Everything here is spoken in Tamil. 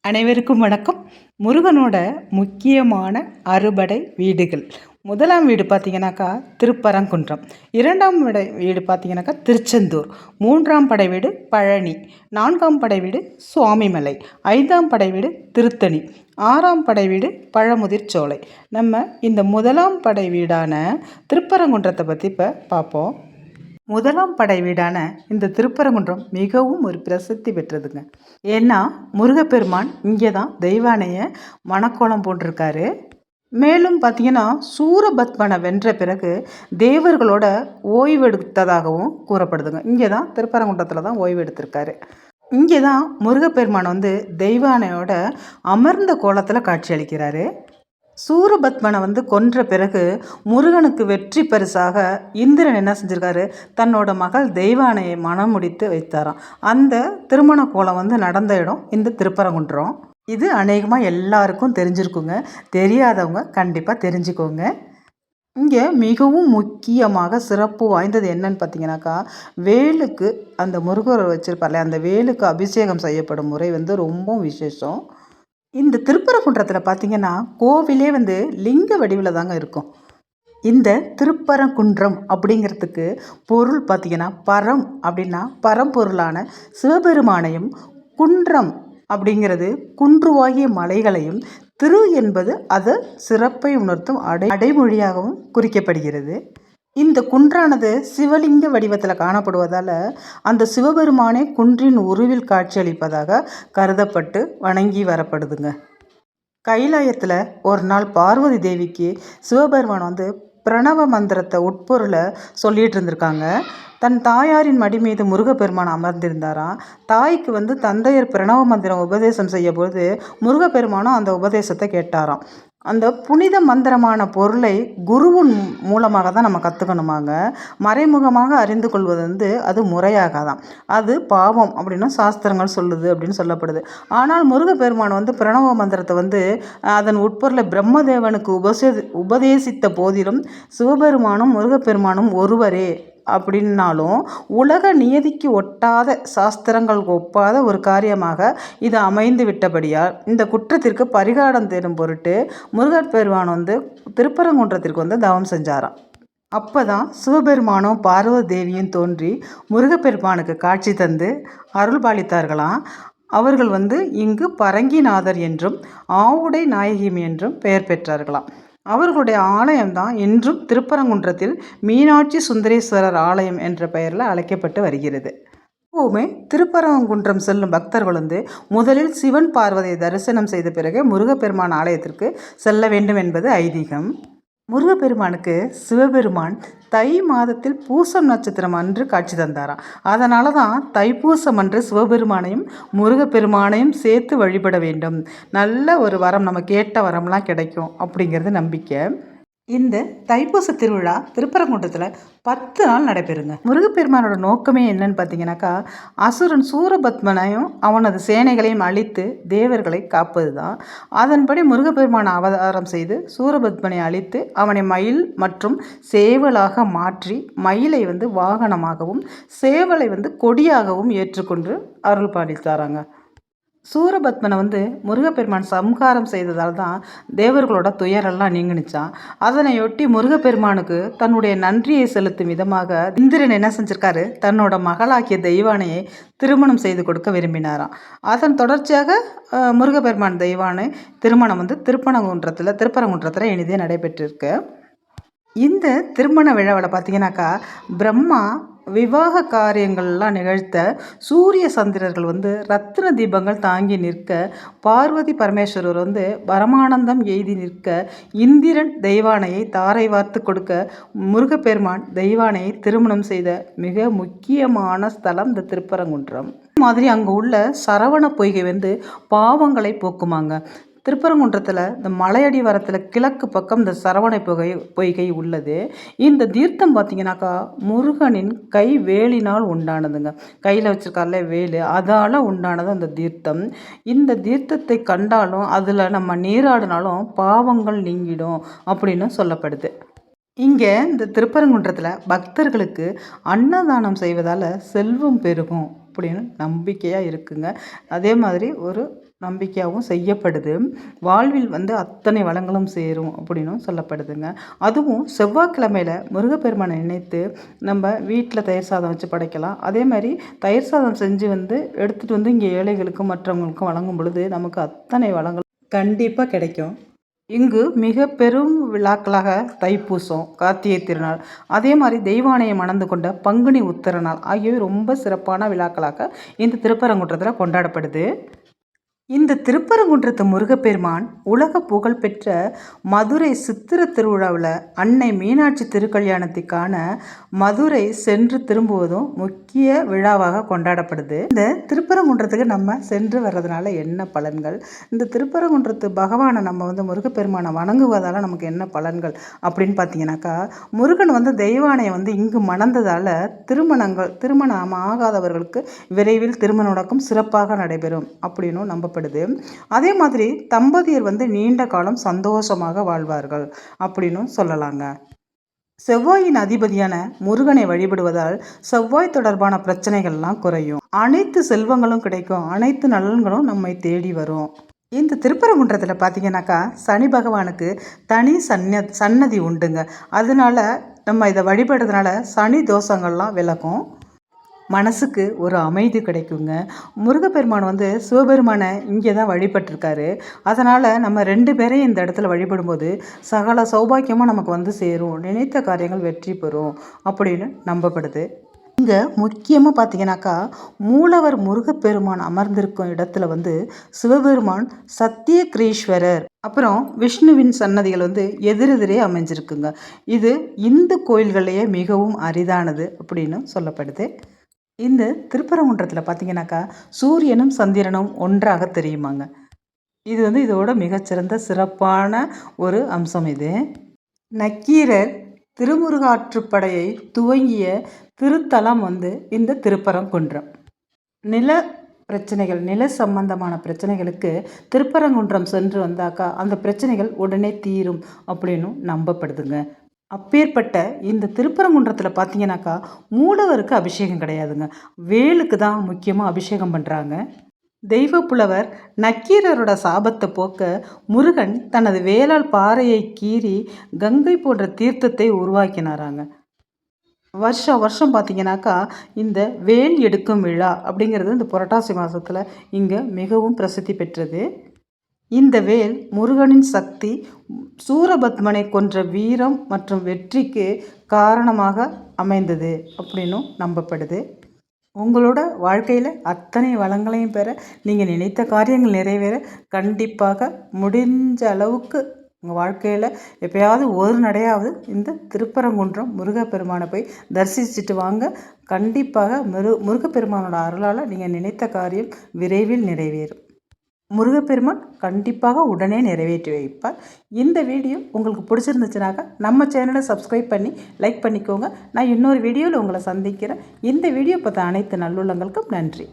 அனைவருக்கும் வணக்கம். முருகனோட முக்கியமான அறுபடை வீடுகள். முதலாம் வீடு பார்த்தீங்கன்னாக்கா திருப்பரங்குன்றம், இரண்டாம் வீடு பார்த்தீங்கன்னாக்கா திருச்செந்தூர், மூன்றாம் படை வீடு பழனி, நான்காம் படை வீடு சுவாமிமலை, ஐந்தாம் படை வீடு திருத்தணி, ஆறாம் படை வீடு பழமுதிர் சோலை. நம்ம இந்த முதலாம் படை வீடான திருப்பரங்குன்றத்தை பற்றி இப்போ பார்ப்போம். முதலாம் படை வீடான இந்த திருப்பரங்குன்றம் மிகவும் ஒரு பிரசித்தி பெற்றதுங்க. ஏன்னா முருகப்பெருமான் இங்கே தான் தெய்வானையை மணக்கோலம் போட்டிருக்காரு. மேலும் பார்த்தீங்கன்னா சூரபத்மனை வென்ற பிறகு தேவர்களோட ஓய்வெடுத்ததாகவும் கூறப்படுதுங்க. இங்கே தான் திருப்பரங்குன்றத்தில் தான் ஓய்வு எடுத்திருக்காரு. இங்கே தான் முருகப்பெருமான் தெய்வானையோட அமர்ந்த கோலத்தில் காட்சி அளிக்கிறாரு. சூரபத்மனை கொன்ற பிறகு முருகனுக்கு வெற்றி பரிசாக இந்திரன் என்ன செஞ்சிருக்காரு, தன்னோட மகள் தெய்வானையை மனம் முடித்து வைத்தாராம். அந்த திருமண கோலம் நடந்த இடம் இந்த திருப்பரங்குன்றம். இது அநேகமாக எல்லாருக்கும் தெரிஞ்சிருக்குங்க. தெரியாதவங்க கண்டிப்பாக தெரிஞ்சுக்கோங்க. இங்கே மிகவும் முக்கியமாக சிறப்பு வாய்ந்தது என்னன்னு பார்த்தீங்கன்னாக்கா, வேலுக்கு அந்த முருகர் வச்சிருப்பார்ல, அந்த வேலுக்கு அபிஷேகம் செய்யப்படும் முறை ரொம்ப விசேஷம். இந்த திருப்பரங்குன்றத்தில் பார்த்தீங்கன்னா கோவிலே லிங்க வடிவில் தாங்க இருக்கும். இந்த திருப்பரங்குன்றம் அப்படிங்கிறதுக்கு பொருள் பார்த்தீங்கன்னா, பரம் அப்படின்னா பரம்பொருளான சிவபெருமானையும், குன்றம் அப்படிங்கிறது குன்றுவாகிய மலைகளையும், திரு என்பது அது சிறப்பை உணர்த்தும் அடைமொழியாகவும் குறிக்கப்படுகிறது. இந்த குன்றானது சிவலிங்க வடிவத்தில் காணப்படுவதால் அந்த சிவபெருமானே குன்றின் உருவில் காட்சியளிப்பதாக கருதப்பட்டு வணங்கி வரப்படுதுங்க. கைலாயத்தில் ஒரு நாள் பார்வதி தேவிக்கு சிவபெருமான் பிரணவ மந்திரத்தை உட்பொருளை சொல்லிட்டு இருந்திருக்காங்க. தன் தாயாரின் மடி மீது முருகப்பெருமான் அமர்ந்திருந்தாராம். தாய்க்கு தந்தையர் பிரணவ மந்திரம் உபதேசம் செய்யும்போது முருகப்பெருமானும் அந்த உபதேசத்தை கேட்டாராம். அந்த புனித மந்திரமான பொருளை குருவின் மூலமாக தான் நம்ம கற்றுக்கணுமாங்க. மறைமுகமாக அறிந்து கொள்வது அது முறையாகதான், அது பாவம் அப்படின்னு சாஸ்திரங்கள் சொல்லுது அப்படின்னு சொல்லப்படுது. ஆனால் முருகப்பெருமான் பிரணவ மந்திரத்தை அதன் உட்பொருளை பிரம்மதேவனுக்கு உபதேசித்த போதிலும் சிவபெருமானும் முருகப்பெருமானும் ஒருவரே அப்படின்னாலும் உலக நியதிக்கு ஒட்டாத, சாஸ்திரங்களுக்கு ஒப்பாத ஒரு காரியமாக இது அமைந்து விட்டபடியால் இந்த குற்றத்திற்கு பரிகாரம் தேடும் பொருட்டு முருகப்பெருமான் திருப்பரங்குன்றத்திற்கு தவம் செஞ்சாராம். அப்போ தான் சிவபெருமானும் பார்வதி தேவியும் தோன்றி முருகப்பெருமானுக்கு காட்சி தந்து அருள் பாலித்தார்களாம். அவர்கள் இங்கு பரங்கிநாதர் என்றும் ஆவுடை நாயகி என்றும் பெயர் பெற்றார்களாம். அவர்களுடைய ஆலயம்தான் இன்றும் திருப்பரங்குன்றத்தில் மீனாட்சி சுந்தரேஸ்வரர் ஆலயம் என்ற பெயரில் அழைக்கப்பட்டு வருகிறது. எப்போவுமே திருப்பரங்குன்றம் செல்லும் பக்தர்கள் முதலில் சிவன் பார்வதியை தரிசனம் செய்த பிறகு முருகப்பெருமான் ஆலயத்திற்கு செல்ல வேண்டும் என்பது ஐதீகம். முருகப்பெருமானுக்கு சிவபெருமான் தை மாதத்தில் பூசம் நட்சத்திரம் அன்று காட்சி தந்தாராம். அதனால தான் தைப்பூசம் அன்று சிவபெருமானையும் முருகப்பெருமானையும் சேர்த்து வழிபட வேண்டும். நல்ல ஒரு வரம், நம்ம கேட்ட வரம்லாம் கிடைக்கும் அப்படிங்கிறது நம்பிக்கை. இந்த தைப்பூச திருவிழா திருப்பரங்குன்றத்தில் 10 நாள் நடைபெறுங்க. முருகப்பெருமானோட நோக்கமே என்னன்னு பார்த்தீங்கன்னாக்கா, அசுரன் சூரபத்மனையும் அவனது சேனைகளையும் அழித்து தேவர்களை காப்பது தான். அதன்படி முருகப்பெருமான அவதாரம் செய்து சூரபத்மனை அழித்து அவனை மயில் மற்றும் சேவலாக மாற்றி, மயிலை வாகனமாகவும் சேவலை கொடியாகவும் ஏற்றுக்கொண்டு அருள் பாலித்தாராங்க. சூரபத்மனை முருகப்பெருமான் சம்ஹாரம் செய்ததால் தான் தேவர்களோட துயரெல்லாம் நீங்கினுச்சான். அதனையொட்டி முருகப்பெருமானுக்கு தன்னுடைய நன்றியை செலுத்தும் விதமாக இந்திரன் என்ன செஞ்சிருக்காரு, தன்னோட மகளாகிய தெய்வானையை திருமணம் செய்து கொடுக்க விரும்பினாராம். அதன் தொடர்ச்சியாக முருகப்பெருமான் தெய்வானை திருமணம் திருப்பரங்குன்றத்தில் இனிதே நடைபெற்றிருக்கு. இந்த திருமண விழாவில் பார்த்தீங்கன்னாக்கா, பிரம்மா விவாக காரியங்கள்லாம் நிகழ்த்த சூரிய சந்திரர்கள் ரத்ன தீபங்கள் தாங்கி நிற்க, பார்வதி பரமேஸ்வரர் பரமானந்தம் எய்தி நிற்க, இந்திரன் தெய்வானையை தாரை வார்த்து கொடுக்க, முருகப்பெருமான் தெய்வானையை திருமணம் செய்த மிக முக்கியமான ஸ்தலம் இந்த திருப்பரங்குன்றம். மாதிரி அங்கே உள்ள சரவண பொய்கை பாவங்களை போக்குமாங்க. திருப்பரங்குன்றத்தில் இந்த மலையடி வரத்தில் கிழக்கு பக்கம் இந்த சரவண பொய்கை உள்ளது. இந்த தீர்த்தம் பார்த்தீங்கன்னாக்கா முருகனின் கை வேலினால் உண்டானதுங்க. கையில் வச்சிருக்கார்ல வேலு, அதால் உண்டானது அந்த தீர்த்தம். இந்த தீர்த்தத்தை கண்டாலும் அதில் நம்ம நீராடினாலும் பாவங்கள் நீங்கிடும் அப்படின்னு சொல்லப்படுது. இங்கே இந்த திருப்பரங்குன்றத்தில் பக்தர்களுக்கு அன்னதானம் செய்வதால் செல்வம் பெருகும் அப்படின்னு நம்பிக்கையாக இருக்குங்க. அதே மாதிரி ஒரு நம்பிக்கையாகவும் செய்யப்படுது. வாழ்வில் வந்து அத்தனை வளங்களும் சேரும் அப்படின்னும் சொல்லப்படுதுங்க. அதுவும் செவ்வாய்க்கிழமையில முருகப்பெருமானை நினைத்து நம்ம வீட்டில் தயிர் சாதம் வச்சு படைக்கலாம். அதே மாதிரி தயிர் சாதம் செஞ்சு வந்து எடுத்துகிட்டு வந்து இங்கே ஏழைகளுக்கும் மற்றவங்களுக்கும் வழங்கும் பொழுது நமக்கு அத்தனை வளங்கள் கண்டிப்பாக கிடைக்கும். இங்கு மிக பெரும் விழாக்களாக தைப்பூசம், கார்த்திகை திருநாள், அதே மாதிரி தெய்வானையை மணந்து கொண்ட பங்குனி உத்திர நாள் ஆகியவை ரொம்ப சிறப்பான விழாக்களாக இந்த திருப்பரங்குன்றத்தில் கொண்டாடப்படுது. இந்த திருப்பரங்குன்றத்து முருகப்பெருமான் உலக புகழ்பெற்ற மதுரை சித்திர திருவிழாவில் அன்னை மீனாட்சி திருக்கல்யாணத்தை காண மதுரை சென்று திரும்புவதும் முக்கிய விழாவாக கொண்டாடப்படுது. இந்த திருப்பரங்குன்றத்துக்கு நம்ம சென்று வர்றதுனால என்ன பலன்கள், இந்த திருப்பரங்குன்றத்து பகவானை நம்ம வந்து முருகப்பெருமானை வணங்குவதால் நமக்கு என்ன பலன்கள் அப்படின்னு பார்த்தீங்கன்னாக்கா, முருகன் வந்து தெய்வானையை வந்து இங்கு மணந்ததால் திருமணம் ஆகாதவர்களுக்கு விரைவில் திருமண நடக்கும் சிறப்பாக நடைபெறும் அப்படின்னும் நம்பப்படுது. அதே மாதிரி தம்பதியர் வந்து நீண்ட காலம் சந்தோஷமாக வாழ்வார்கள் அப்படின்னு சொல்லலாங்க. செவ்வாயின் அதிபதியான முருகனை வழிபடுவதால் செவ்வாய் தொடர்பான பிரச்சனைகள்லாம் குறையும், அனைத்து செல்வங்களும் கிடைக்கும், அனைத்து நலன்களும் நம்மை தேடி வரும். இந்த திருப்பரங்குன்றத்தில் பார்த்தீங்கன்னாக்கா சனி பகவானுக்கு தனி சன்னதி உண்டுங்க. அதனால நம்ம இதை வழிபடுறதுனால சனி தோஷங்கள்லாம் விலகும், மனசுக்கு ஒரு அமைதி கிடைக்குங்க. முருகப்பெருமான் வந்து சிவபெருமானை இங்கே தான் வழிபட்டிருக்காரு. அதனால் நம்ம 2 பேரையும் இந்த இடத்துல வழிபடும்போது சகல சௌபாக்கியமாக நமக்கு வந்து சேரும், நினைத்த காரியங்கள் வெற்றி பெறும் அப்படின்னு நம்பப்படுது. இங்கே முக்கியமாக பார்த்தீங்கன்னாக்கா மூலவர் முருகப்பெருமான் அமர்ந்திருக்கும் இடத்துல வந்து சிவபெருமான் சத்தியகிரீஸ்வரர் அப்புறம் விஷ்ணுவின் சன்னதிகள் வந்து எதிரெதிரே அமைஞ்சிருக்குங்க. இது இந்து கோயில்களையே மிகவும் அரிதானது அப்படின்னு சொல்லப்படுது. இந்த திருப்பரங்குன்றத்தில் பார்த்தீங்கன்னாக்கா சூரியனும் சந்திரனும் ஒன்றாக தெரியுமாங்க. இது வந்து இதோட மிகச்சிறந்த சிறப்பான ஒரு அம்சம். இது நக்கீரர் திருமுருகாற்றுப்படையை துவங்கிய திருத்தலம் வந்து இந்த திருப்பரங்குன்றம். நில பிரச்சனைகள், நில சம்பந்தமான பிரச்சனைகளுக்கு திருப்பரங்குன்றம் சென்று வந்தாக்கா அந்த பிரச்சனைகள் உடனே தீரும் அப்படின்னும் நம்பப்படுதுங்க. அப்பேற்பட்ட இந்த திருப்பரங்குன்றத்தில் பார்த்தீங்கன்னாக்கா மூலவருக்கு அபிஷேகம் கிடையாதுங்க, வேலுக்கு தான் முக்கியமாக அபிஷேகம் பண்ணுறாங்க. தெய்வப்புலவர் நக்கீரரோட சாபத்தை போக்க முருகன் தனது வேளால் பாறையை கீறி கங்கை போன்ற தீர்த்தத்தை உருவாக்கினாராங்க. வருஷம் பார்த்தீங்கன்னாக்கா இந்த வேல் எடுக்கும் விழா அப்படிங்கிறது இந்த புரட்டாசி மாதத்தில் இங்கே மிகவும் பிரசித்தி பெற்றது. இந்த வேல் முருகனின் சக்தி, சூரபத்மனை கொன்ற வீரம் மற்றும் வெற்றிக்கு காரணமாக அமைந்தது அப்படின்னும் நம்பப்படுது. உங்களோட வாழ்க்கையில் அத்தனை வளங்களையும் பெற, நீங்கள் நினைத்த காரியங்கள் நிறைவேற கண்டிப்பாக முடிஞ்ச அளவுக்கு உங்கள் வாழ்க்கையில் எப்போயாவது ஒரு நடையாவது இந்த திருப்பரங்குன்றம் முருகப்பெருமானை போய் தரிசிச்சுட்டு வாங்க. கண்டிப்பாக முருகப்பெருமானோட அருளால் நீங்கள் நினைத்த காரியம் விரைவில் நிறைவேறும். முருகப்பெருமான் கண்டிப்பாக உடனே நிறைவேற்றி வைப்பார். இந்த வீடியோ உங்களுக்கு பிடிச்சிருந்துச்சுனாக்கா நம்ம சேனலை சப்ஸ்கிரைப் பண்ணி லைக் பண்ணிக்கோங்க. நான் இன்னொரு வீடியோவில் உங்களை சந்திக்கிறேன். இந்த வீடியோ பார்த்த அனைத்து நல்லுள்ளங்களுக்கும் நன்றி.